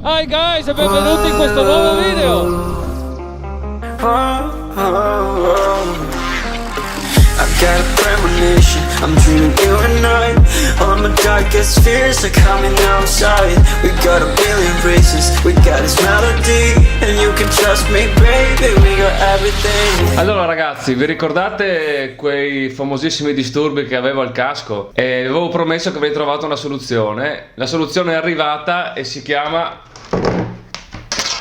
Hi guys e benvenuti in questo nuovo video. I've got a premonition, I'm dreaming you and I. All my darkest fears are coming outside. We got a billion races, we got this melody. And you can trust me baby, we got everything. Allora ragazzi, vi ricordate quei famosissimi disturbi che avevo al casco? E avevo promesso che avrei trovato una soluzione. La soluzione è arrivata e si chiama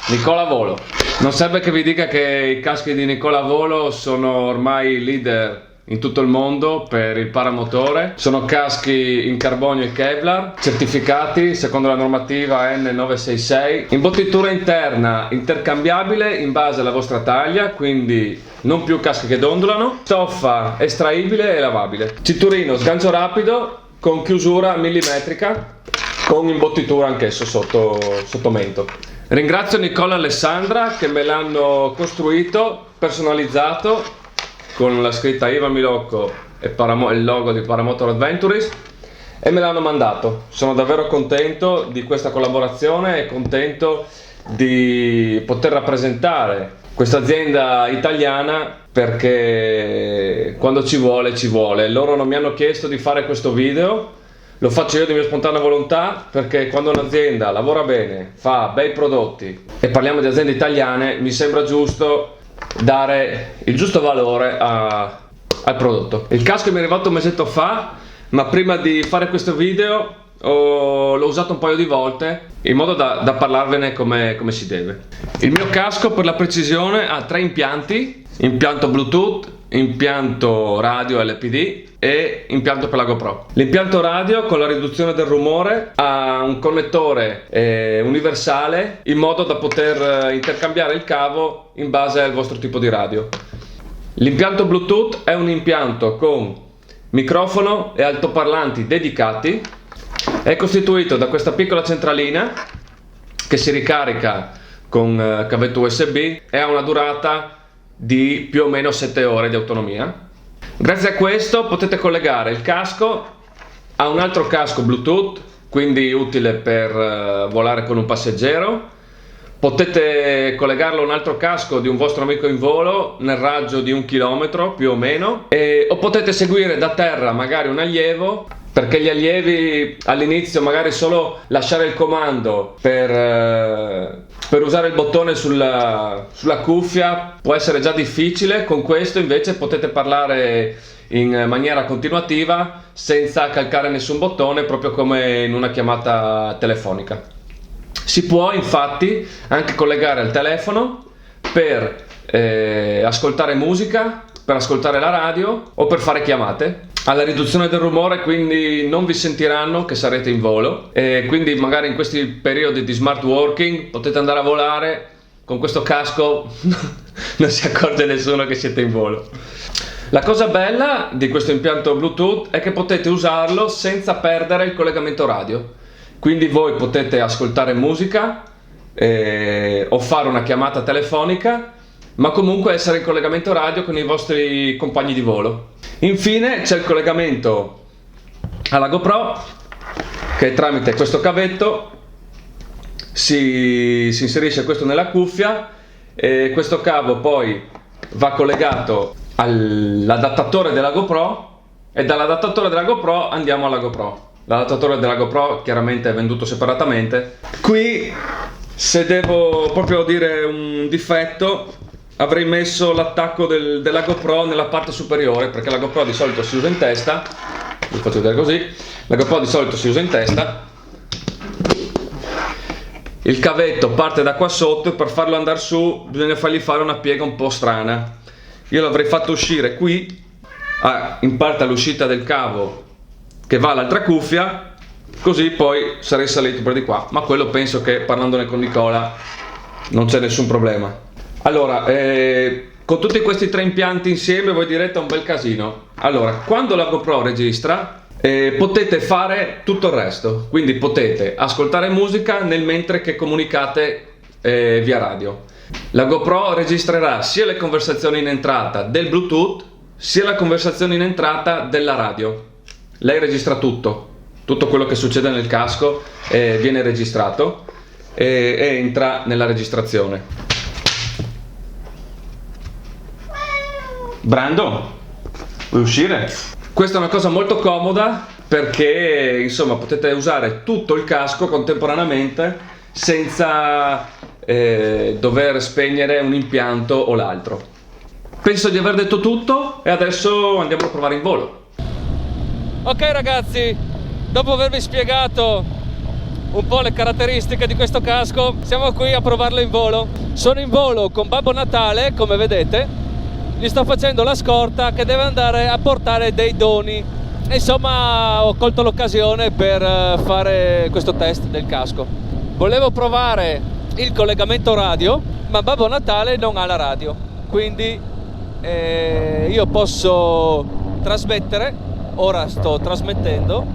Nicola Volo. Non serve che vi dica che i caschi di Nicola Volo sono ormai leader in tutto il mondo per il paramotore. Sono caschi in carbonio e Kevlar, certificati secondo la normativa N966, imbottitura interna intercambiabile in base alla vostra taglia, quindi non più caschi che dondolano, stoffa estraibile e lavabile, cinturino sgancio rapido con chiusura millimetrica, con imbottitura anch'esso sotto mento. Ringrazio Nicola e Alessandra che me l'hanno costruito, personalizzato con la scritta Ivan Milocco e il logo di Paramotor Adventures, e me l'hanno mandato. Sono davvero contento di questa collaborazione e contento di poter rappresentare questa azienda italiana, perché quando ci vuole. Loro non mi hanno chiesto di fare questo video, lo faccio io di mia spontanea volontà, perché quando un'azienda lavora bene, fa bei prodotti, e parliamo di aziende italiane, mi sembra giusto dare il giusto valore al prodotto. Il casco mi è arrivato un mesetto fa, ma prima di fare questo video l'ho usato un paio di volte in modo da parlarvene come si deve. Il mio casco, per la precisione, ha 3 impianti: impianto Bluetooth, impianto radio LPD e impianto per la GoPro. L'impianto radio, con la riduzione del rumore, ha un connettore universale in modo da poter intercambiare il cavo in base al vostro tipo di radio. L'impianto Bluetooth è un impianto con microfono e altoparlanti dedicati. È costituito da questa piccola centralina che si ricarica con cavetto USB e ha una durata di più o meno 7 ore di autonomia. Grazie a questo potete collegare il casco a un altro casco Bluetooth, quindi utile per volare con un passeggero. Potete collegarlo a un altro casco di un vostro amico in volo nel raggio di 1 chilometro più o meno, o potete seguire da terra magari un allievo, perché gli allievi all'inizio magari solo lasciare il comando per usare il bottone sulla cuffia può essere già difficile. Con questo invece potete parlare in maniera continuativa senza calcare nessun bottone, proprio come in una chiamata telefonica. Si può infatti anche collegare al telefono per ascoltare musica, per ascoltare la radio o per fare chiamate. Alla riduzione del rumore, quindi non vi sentiranno che sarete in volo, e quindi magari in questi periodi di smart working potete andare a volare con questo casco, non si accorge nessuno che siete in volo. La cosa bella di questo impianto Bluetooth è che potete usarlo senza perdere il collegamento radio, quindi voi potete ascoltare musica o fare una chiamata telefonica, ma comunque essere in collegamento radio con i vostri compagni di volo. Infine c'è il collegamento alla GoPro, che tramite questo cavetto si inserisce questo nella cuffia, e questo cavo poi va collegato all'adattatore della GoPro, e dall'adattatore della GoPro andiamo alla GoPro. L'adattatore della GoPro chiaramente è venduto separatamente. Qui, se devo proprio dire un difetto, avrei messo l'attacco della GoPro nella parte superiore, perché la GoPro di solito si usa in testa. Vi faccio vedere così. La GoPro di solito si usa in testa. Il cavetto parte da qua sotto, e per farlo andare su bisogna fargli fare una piega un po' strana. Io l'avrei fatto uscire qui, in parte all'uscita del cavo che va all'altra cuffia, così poi sarei salito per di qua, ma quello penso che, parlandone con Nicola, non c'è nessun problema. Allora, con tutti questi 3 impianti insieme voi direte è un bel casino. Allora, quando la GoPro registra, potete fare tutto il resto, quindi potete ascoltare musica nel mentre che comunicate via radio. La GoPro registrerà sia le conversazioni in entrata del Bluetooth sia la conversazione in entrata della radio. Lei registra tutto quello che succede nel casco viene registrato. e entra nella registrazione. Brando, vuoi uscire? Questa è una cosa molto comoda perché insomma potete usare tutto il casco contemporaneamente senza dover spegnere un impianto o l'altro. Penso di aver detto tutto e adesso andiamo a provare in volo. Ok ragazzi, dopo avervi spiegato un po' le caratteristiche di questo casco, siamo qui a provarlo in volo. Sono in volo con Babbo Natale, come vedete, gli sto facendo la scorta che deve andare a portare dei doni. E insomma ho colto l'occasione per fare questo test del casco. Volevo provare il collegamento radio, ma Babbo Natale non ha la radio, quindi io posso trasmettere. Ora sto trasmettendo,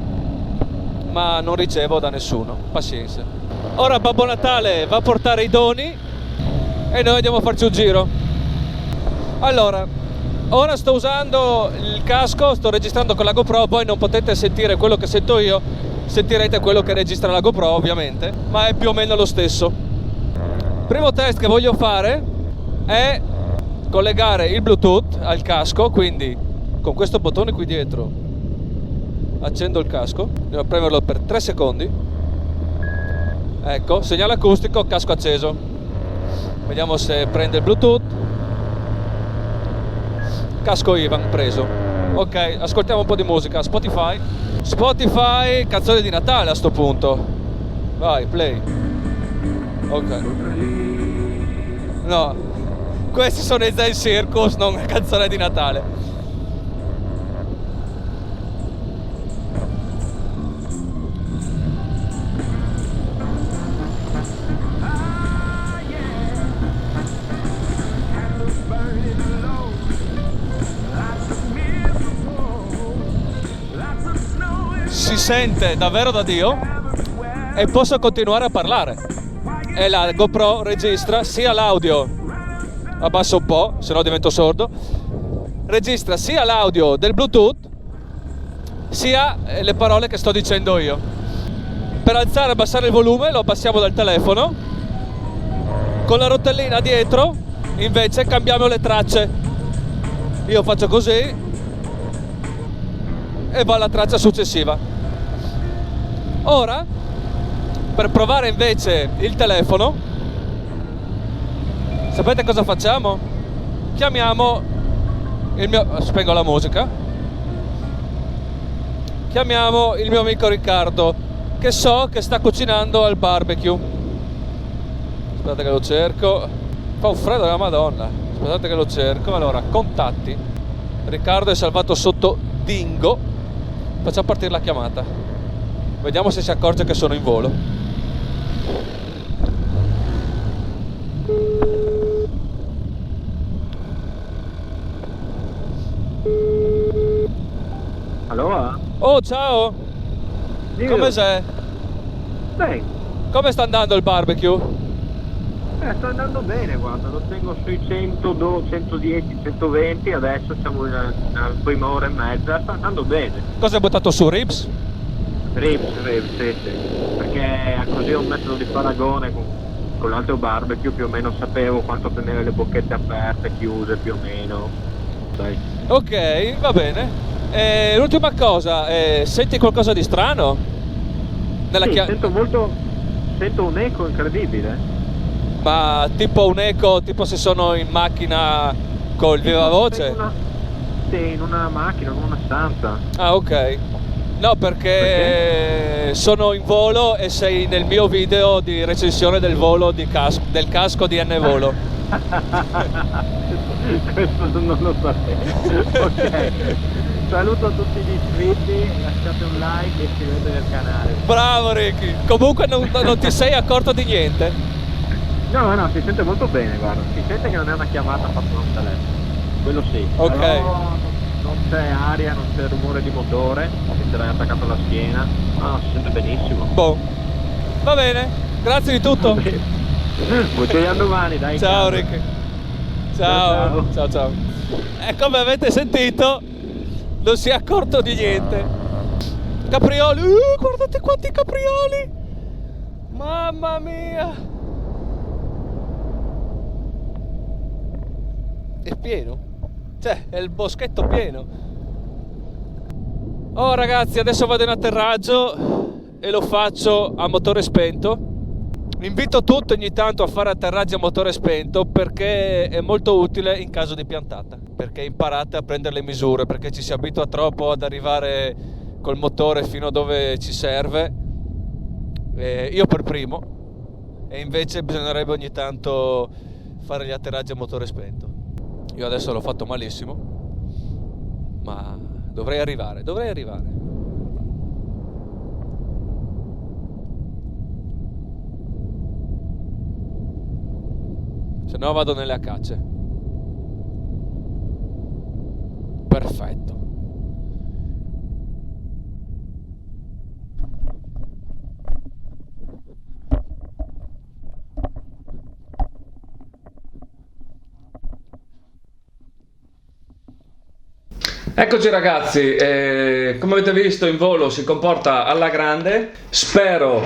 ma non ricevo da nessuno, pazienza. Ora Babbo Natale va a portare i doni e noi andiamo a farci un giro. Allora, ora sto usando il casco, sto registrando con la GoPro, voi non potete sentire quello che sento io, sentirete quello che registra la GoPro ovviamente, ma è più o meno lo stesso. Primo test che voglio fare è collegare il Bluetooth al casco, quindi con questo bottone qui dietro accendo il casco, devo premerlo per 3 secondi, ecco, segnale acustico, casco acceso. Vediamo se prende il Bluetooth. Casco Ivan preso. Ok, ascoltiamo un po' di musica. Spotify, canzone di Natale a sto punto. Vai, play. Ok. No, questi sono i Zen Circus, non una canzone di Natale. Si sente davvero da Dio e posso continuare a parlare, e la GoPro registra sia l'audio, abbasso un po' se no divento sordo, registra sia l'audio del Bluetooth sia le parole che sto dicendo io. Per alzare e abbassare il volume lo abbassiamo dal telefono, con la rotellina dietro invece cambiamo le tracce. Io faccio così e va alla traccia successiva. Ora, per provare invece il telefono, sapete cosa facciamo? Chiamiamo il mio... spengo la musica. Chiamiamo il mio amico Riccardo, che so che sta cucinando al barbecue. Aspettate che lo cerco. Fa un freddo della Madonna. Aspettate che lo cerco. Allora, contatti. Riccardo è salvato sotto Dingo. Facciamo partire la chiamata. Vediamo se si accorge che sono in volo. Allora? Oh, ciao! Dio. Come sei? Beh, Come sta andando il barbecue? sta andando bene, guarda, lo tengo sui 100, 110, 120, adesso siamo nella prima ora e mezza, sta andando bene. Cosa hai buttato su, ribs? Ribs, sì, perché così ho un metodo di paragone con l'altro barbecue, più o meno sapevo quanto tenere le bocchette aperte, chiuse più o meno, sai. Ok, va bene. L'ultima cosa, senti qualcosa di strano? Sì, sento un eco incredibile. Ma tipo un eco, tipo se sono in macchina col viva voce? Sì, in una macchina, in una stanza. Ah, ok. No, perché sono in volo e sei nel mio video di recensione del volo del casco di N-Volo. Questo non lo sapevo. Ok. Saluto a tutti gli iscritti, lasciate un like e iscrivetevi al canale. Bravo Ricky. Comunque non ti sei accorto di niente? No, si sente molto bene, guarda. Si sente che non è una chiamata fatta da un telefono. Quello sì. Ok. Però non c'è aria, non c'è rumore di motore, se te l'hai attaccato alla schiena. No, si sente benissimo. Boh. Va bene, grazie di tutto. Ci vediamo domani, dai. Ciao Ricky. Ciao. Ciao. E come avete sentito, non si è accorto di niente. Caprioli, guardate quanti caprioli. Mamma mia! È pieno? Cioè, è il boschetto pieno. Oh ragazzi, adesso vado in atterraggio e lo faccio a motore spento. Invito tutti ogni tanto a fare atterraggi a motore spento perché è molto utile in caso di piantata, perché imparate a prendere le misure, perché ci si abitua troppo ad arrivare col motore fino a dove ci serve, io per primo, e invece bisognerebbe ogni tanto fare gli atterraggi a motore spento. Io adesso l'ho fatto malissimo, ma dovrei arrivare. Se no vado nelle accacce. Perfetto. Eccoci ragazzi, come avete visto in volo si comporta alla grande. Spero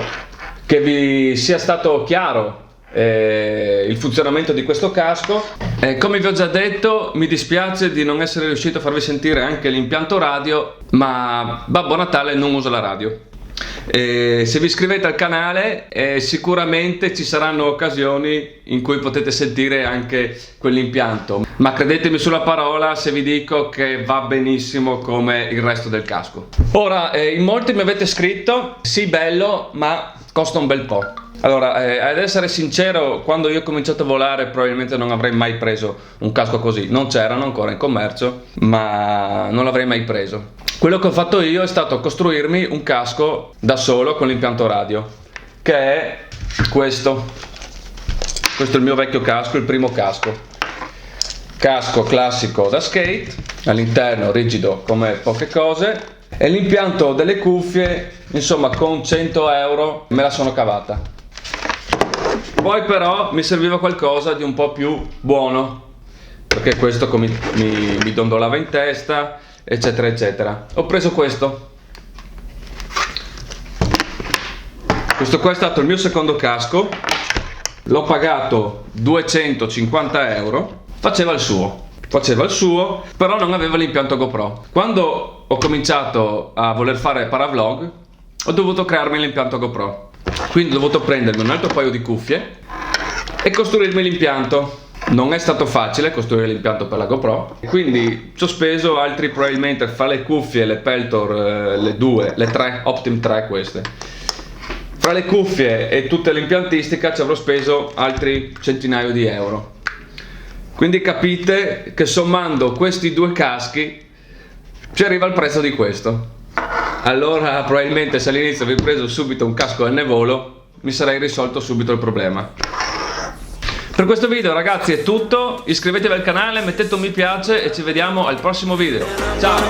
che vi sia stato chiaro il funzionamento di questo casco. Come vi ho già detto, mi dispiace di non essere riuscito a farvi sentire anche l'impianto radio, ma Babbo Natale non usa la radio. Se vi iscrivete al canale sicuramente ci saranno occasioni in cui potete sentire anche quell'impianto, ma credetemi sulla parola se vi dico che va benissimo come il resto del casco. Ora, in molti mi avete scritto: sì, bello, ma costa un bel po'. Allora, ad essere sincero, quando io ho cominciato a volare probabilmente non avrei mai preso un casco così. Non c'erano ancora in commercio, ma non l'avrei mai preso. Quello che ho fatto io è stato costruirmi un casco da solo con l'impianto radio, che è questo. Questo è il mio vecchio casco, il primo casco. Casco classico da skate, all'interno rigido come poche cose, e l'impianto delle cuffie, insomma, con 100 euro me la sono cavata. Poi però mi serviva qualcosa di un po' più buono, perché questo mi dondolava in testa, eccetera eccetera. Ho preso questo. Questo qua è stato il mio secondo casco. L'ho pagato 250 euro. Faceva il suo, però non aveva l'impianto GoPro. Quando ho cominciato a voler fare paravlog, ho dovuto crearmi l'impianto GoPro. Quindi ho dovuto prendermi un altro paio di cuffie e costruirmi l'impianto. Non è stato facile costruire l'impianto per la GoPro, quindi ci ho speso altri, probabilmente fra le cuffie, le Peltor, le tre, Optim 3 queste. Fra le cuffie e tutta l'impiantistica ci avrò speso altri centinaio di euro. Quindi capite che sommando questi due caschi ci arriva il prezzo di questo. Allora probabilmente se all'inizio avevo preso subito un casco N-Volo mi sarei risolto subito il problema. Per questo video ragazzi è tutto, iscrivetevi al canale, mettete un mi piace e ci vediamo al prossimo video. Ciao!